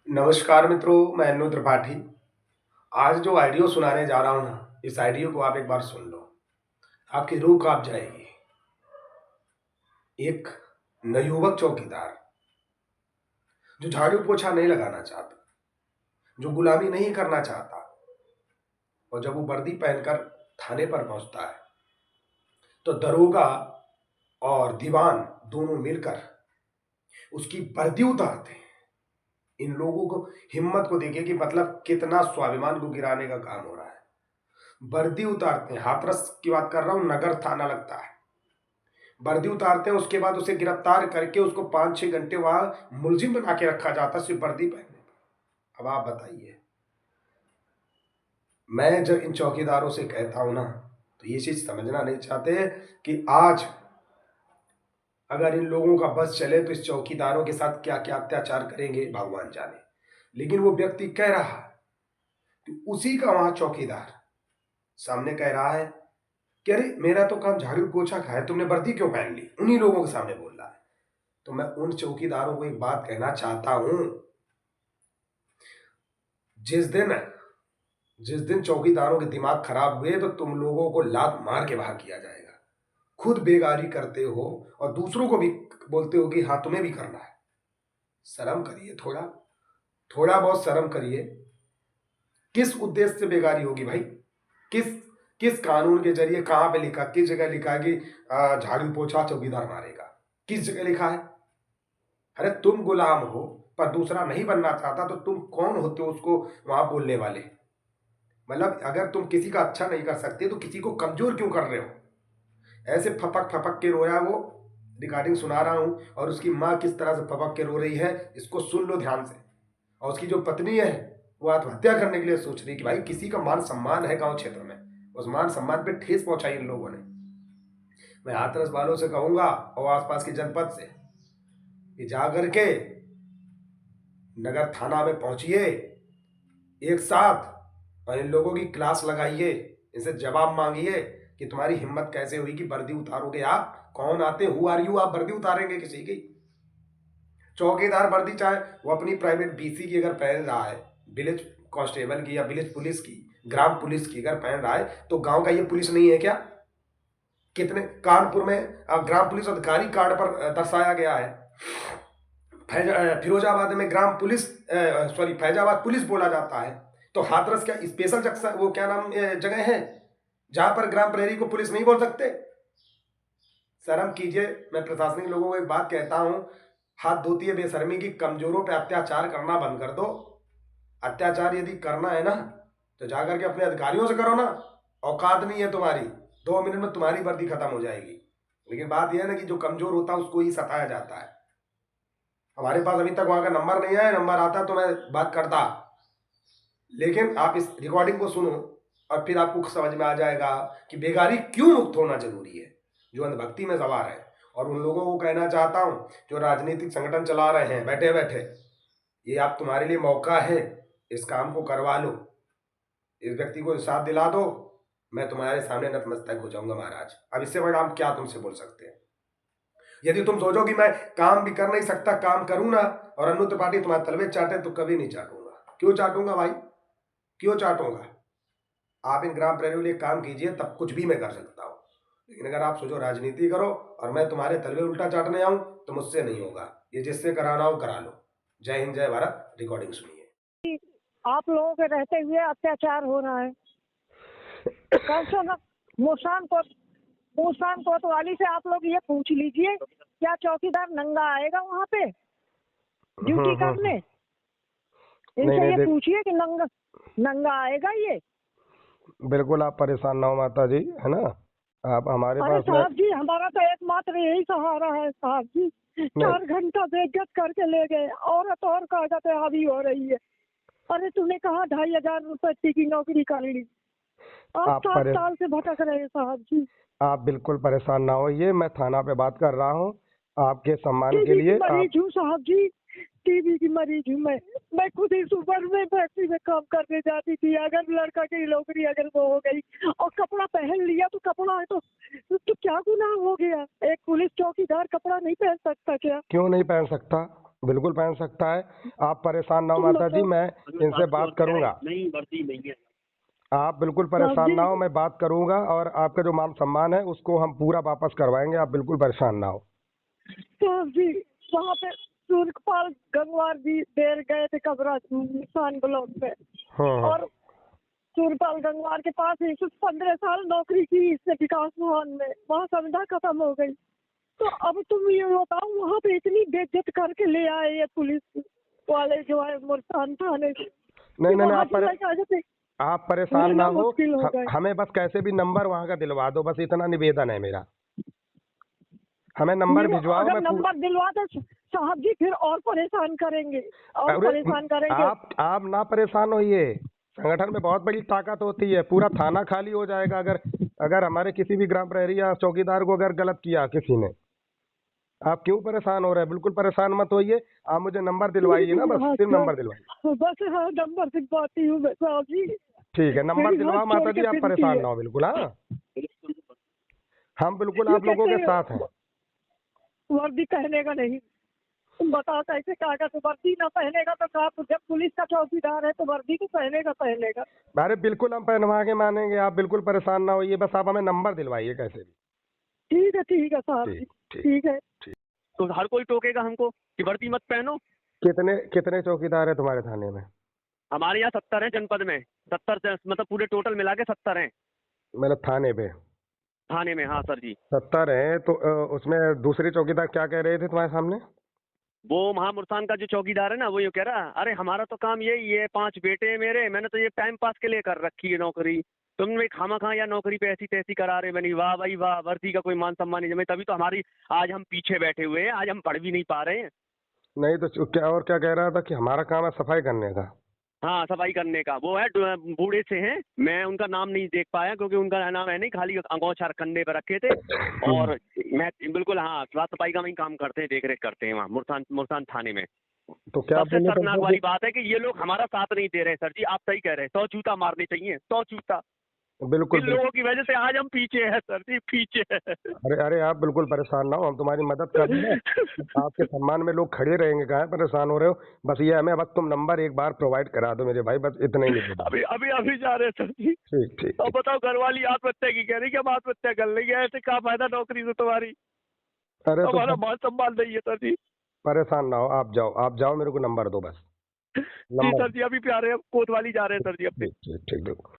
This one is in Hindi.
नमस्कार मित्रों, मैं अनु त्रिपाठी। आज जो ऑडियो सुनाने जा रहा हूँ ना, इस ऑडियो को आप एक बार सुन लो, आपकी रूह कांप जाएगी। एक नवयुवक चौकीदार जो झाड़ू पोछा नहीं लगाना चाहता, जो गुलामी नहीं करना चाहता, और जब वो वर्दी पहनकर थाने पर पहुंचता है तो दरोगा और दीवान दोनों मिलकर उसकी वर्दी उतारते हैं। इन लोगों को हिम्मत को देखिए कि मतलब कितना स्वाभिमान को गिराने का काम हो रहा है। वर्दी उतारते हैं, हाथरस की बात कर रहा हूं, नगर थाना लगता है। वर्दी उतारते हैं, उसके बाद उसे गिरफ्तार करके उसको 5-6 घंटे वहां मुलजिम बना के रखा जाता सिर्फ वर्दी पहनने पर। अब आप बताइए, मैं जब इन चौकीदारों से कहता हूं ना, तो ये चीज समझना नहीं चाहते कि आज अगर इन लोगों का बस चले तो इस चौकीदारों के साथ क्या क्या अत्याचार करेंगे भगवान जाने। लेकिन वो व्यक्ति कह रहा है कि उसी का वहां चौकीदार सामने कह रहा है कि अरे मेरा तो काम झाड़ू पोछा का है, तुमने वर्दी क्यों पहन ली, उन्हीं लोगों के सामने बोल रहा है। तो मैं उन चौकीदारों को एक बात कहना चाहता हूं, जिस दिन जिस दिन चौकीदारों के दिमाग खराब हुए तो तुम लोगों को लात मार के बाहर किया जाएगा। खुद बेगारी करते हो और दूसरों को भी बोलते हो कि हाँ तुम्हें भी करना है। शर्म करिए, थोड़ा थोड़ा बहुत शर्म करिए। किस उद्देश्य से बेगारी होगी भाई? किस किस कानून के जरिए, कहां पे लिखा, किस जगह लिखा है कि झाड़ू पोछा चौकीदार मारेगा? किस जगह लिखा है? अरे तुम गुलाम हो पर दूसरा नहीं बनना चाहता तो तुम कौन होते हो उसको वहां बोलने वाले? मतलब अगर तुम किसी का अच्छा नहीं कर सकते तो किसी को कमजोर क्यों कर रहे हो? ऐसे फपक फपक के रोया वो। रिकॉर्डिंग सुना रहा हूं और उसकी माँ किस तरह से फपक के रो रही है, इसको सुन लो ध्यान से। और उसकी जो पत्नी है वो आत्महत्या करने के लिए सोच रही कि भाई किसी का मान सम्मान है गांव क्षेत्र में, उस मान सम्मान पे ठेस पहुंचाई इन लोगों ने। मैं हाथरस वालों से कहूंगा और आसपास के जनपद से कि जा करके नगर थाना में पहुंचिए एक साथ और इन लोगों की क्लास लगाइए, इनसे जवाब मांगिए कि तुम्हारी हिम्मत कैसे हुई कि वर्दी उतारोगे? आप कौन आते, हु आर यू? आप वर्दी उतारेंगे किसी की? चौकीदार वर्दी चाहे वो अपनी प्राइवेट बीसी की अगर पहन रहा है, विलेज कांस्टेबल की या विलेज पुलिस की, ग्राम पुलिस की अगर पहन रहा है, तो गांव का ये पुलिस नहीं है क्या? कितने कानपुर में ग्राम पुलिस अधिकारी कार्ड पर दर्शाया गया है। फिरोजाबाद में ग्राम पुलिस, सॉरी फैजाबाद पुलिस बोला जाता है। तो हाथरस क्या स्पेशल जंक्शन, वो क्या नाम जगह है जहां पर ग्राम प्रहरी को पुलिस नहीं बोल सकते? शर्म कीजिए। मैं प्रशासनिक लोगों को एक बात कहता हूं, हाथ धोती है बेशर्मी की, कमजोरों पे अत्याचार करना बंद कर दो। अत्याचार यदि करना है ना तो जाकर के अपने अधिकारियों से करो ना। औकात नहीं है तुम्हारी, 2 मिनट में तुम्हारी वर्दी खत्म हो जाएगी। लेकिन बात यह है ना कि जो कमजोर होता है उसको ही सताया जाता है। हमारे पास अभी तक वहां का नंबर नहीं आया, नंबर आता तो मैं बात करता। लेकिन आप इस रिकॉर्डिंग को सुनो और फिर आपको समझ में आ जाएगा कि बेगारी क्यों मुक्त होना जरूरी है, जो अंधभक्ति में सवार है। और उन लोगों को कहना चाहता हूं जो राजनीतिक संगठन चला रहे हैं बैठे बैठे, ये आप तुम्हारे लिए मौका है, इस काम को करवा लो, इस व्यक्ति को इंसाफ दिला दो। मैं तुम्हारे सामने नतमस्तक हो जाऊंगा महाराज। अब इससे बड़ा हम क्या तुमसे बोल सकते हैं? यदि तुम सोचो कि मैं काम भी कर नहीं सकता, काम करूं ना और अनु त्रिपाठी तुम्हारे तलवे चाटे, तो कभी नहीं चाटूंगा। क्यों चाटूंगा भाई? क्यों चाटूंगा? आप इन ग्राम प्रहरी के लिए काम कीजिए, तब कुछ भी मैं कर सकता हूं। लेकिन अगर आप सोचो राजनीति करो और मैं तुम्हारे तलवे उल्टा चाटने आऊं, तो मुझसे नहीं होगा। ये जिससे कराना हो करा लो। जय हिंद, जय भारत। रिकॉर्डिंग सुनिए। आप लोगों के रहते हुए अत्याचार हो रहा है। कम से कम मुस्कान कोतवाली से आप लोग ये पूछ लीजिए, क्या चौकीदार नंगा आएगा वहाँ पे ड्यूटी करने? इनसे ये पूछिए कि नंगा नंगा आएगा ये? बिल्कुल आप परेशान ना हो माता जी, है ना। आप हमारे अरे पास में साहब जी, हमारा तो एकमात्र यही सहारा है साहब जी। नहीं। 4 घंटा बेइज्जत करके ले गए, औरत और कागज हावी हो रही है। अरे तूने कहा 2,500 की नौकरी कर ली, अब आप 7 साल से भटक रहे हैं साहब जी। आप बिल्कुल परेशान ना होइए, मैं थाना पे बात कर रहा हूँ आपके सम्मान के टीबी की लिए। आप मरीज हूँ साहब जी, टीबी की मरीज हूँ मैं खुद ही सुपर में फैक्ट्री में काम करने जाती थी। अगर लड़का की नौकरी अगर वो हो गई और कपड़ा पहन लिया तो कपड़ा है तो क्या गुनाह हो गया? एक पुलिस चौकीदार कपड़ा नहीं पहन सकता क्या? क्यों नहीं पहन सकता? बिल्कुल पहन सकता है। आप परेशान ना हो तुम माता जी, लोग मैं इनसे बात करूंगा। नहीं, वर्दी नहीं है। आप बिल्कुल साहब परेशान जी, ना हो, मैं बात करूंगा और आपका जो मान सम्मान है उसको हम पूरा वापस करवाएंगे। आप बिल्कुल परेशान ना हो। साहब जी, वहाँ पे सूर्यपाल गंगवार जी देर गए थे कबरा निशान ब्लॉक पे, हाँ। और सूर्यपाल गंगवार के पास ही 15 साल नौकरी की इसने विकास भवन में, वहाँ संविदा खत्म हो गई। तो अब तुम ये बताओ, वहाँ पे इतनी बेइज्जत करके ले आए ये पुलिस वाले जो है मुल्तान थाने से, नहीं कि नहीं नहीं, वहाँ की लाइक आप परेशान ना रहना हो। मुश्किल हो गए। हमें बस कैसे भी नंबर वहाँ का दिलवा दो, बस इतना निवेदन है मेरा। हमें नंबर भिजवाओ, अगर मैं नंबर दिलवा तो साहब जी फिर और परेशान करेंगे, और अरे परेशान करेंगे। आप ना परेशान होइए। संगठन में बहुत बड़ी ताकत होती है, पूरा थाना खाली हो जाएगा अगर अगर हमारे किसी भी ग्राम प्रहरी या चौकीदार को अगर गलत किया किसी ने। आप क्यों परेशान हो रहे हैं? बिल्कुल परेशान मत होइए। आप मुझे नंबर दिलवाइए ना, बस हाँ सिर्फ सर, नंबर दिलवाइए। बस हाँ नंबर दिलवाती हूँ मैं साहब जी। ठीक है, नंबर मेरी हाथ दिलवाओ जोड़ माता के जी, आप विनती परेशान है। ना हो बिल्कुल। हाँ, हम बिल्कुल ये आप लोगों कहते के हैं साथ हैं। वर्दी पहने का नहीं, तुम बताओ कैसे कागज तो वर्दी ना पहनेगा तो कहा, जब पुलिस का चौकीदार है तो वर्दी तो पहनेगा। अरे बिल्कुल हम पहनवा के मानेंगे, आप बिल्कुल परेशान ना होइए, बस आप हमें नंबर दिलवाइए कैसे भी। ठीक है साहब जी, ठीक ठीक ठीक है। ठीक। तो हर कोई टोकेगा हमको कि वर्दी मत पहनो। कितने कितने चौकीदार है तुम्हारे थाने में? हमारे यहाँ 70 है जनपद में, 70 मतलब पूरे टोटल मिला के 70 हैं मतलब थाने पे थाने में। हाँ सर जी। 70 है तो उसमें दूसरे चौकीदार क्या कह रहे थे तुम्हारे सामने? वो महामुर्सान का जो चौकीदार है ना, वो ये कह रहा, अरे हमारा तो काम यही है, 5 बेटे हैं मेरे, मैंने तो ये टाइम पास के लिए कर रखी है नौकरी, तुमने खामा या नौकरी पे ऐसी तैसी करा रहे बनी। वाह भाई वाह, वर्दी का कोई मान सम्मान नहीं जमे, तभी तो हमारी आज हम पीछे बैठे हुए हैं, आज हम पढ़ भी नहीं पा रहे हैं। नहीं तो क्या और क्या कह रहा था कि हमारा काम है सफाई करने का? हाँ, सफाई करने का। वो है बूढ़े से हैं, मैं उनका नाम नहीं देख पाया क्योंकि उनका नाम है नहीं, खाली अंगोछा कंधे पर रखे थे। और मैं बिल्कुल, हाँ, साफ सफाई का वही काम करते हैं, देख रेख करते हैं वहाँ मुल्तान थाने में। तो क्या सबसे बोले शर्मनाक तुमसे वाली बात है कि ये लोग हमारा साथ नहीं दे रहे हैं सर जी, आप सही कह रहे हैं, 100 जूता मारने चाहिए, 100 जूता। बिल्कुल इन बिल्कुल। लोगों की वजह से आज हम पीछे हैं सर जी, पीछे हैं। अरे अरे आप बिल्कुल परेशान ना हो, हम तुम्हारी मदद कर रहे हैं। आपके सम्मान में लोग खड़े रहेंगे, काहे परेशान हो रहे हो? बस ये हमें बस तुम नंबर एक बार प्रोवाइड करा दो मेरे भाई, बस इतना ही निवेदन। अभी अभी अभी जा रहे हैं सर जी। ठीक ठीक अब ठीक। बताओ, घरवाली आत्महत्या की कह रही कि हम आत्महत्या कर लेंगे, ऐसे क्या फायदा नौकरी से तुम्हारी, अरे तो हमारा मान सम्मान नहीं है सर जी। परेशान ना हो, आप जाओ, मेरे को नंबर दो बस। जी नंबर। सर जी, अभी प्यारे कोतवाली जा रहे हैं सर जी अपने। ठीक ठीक ठीक।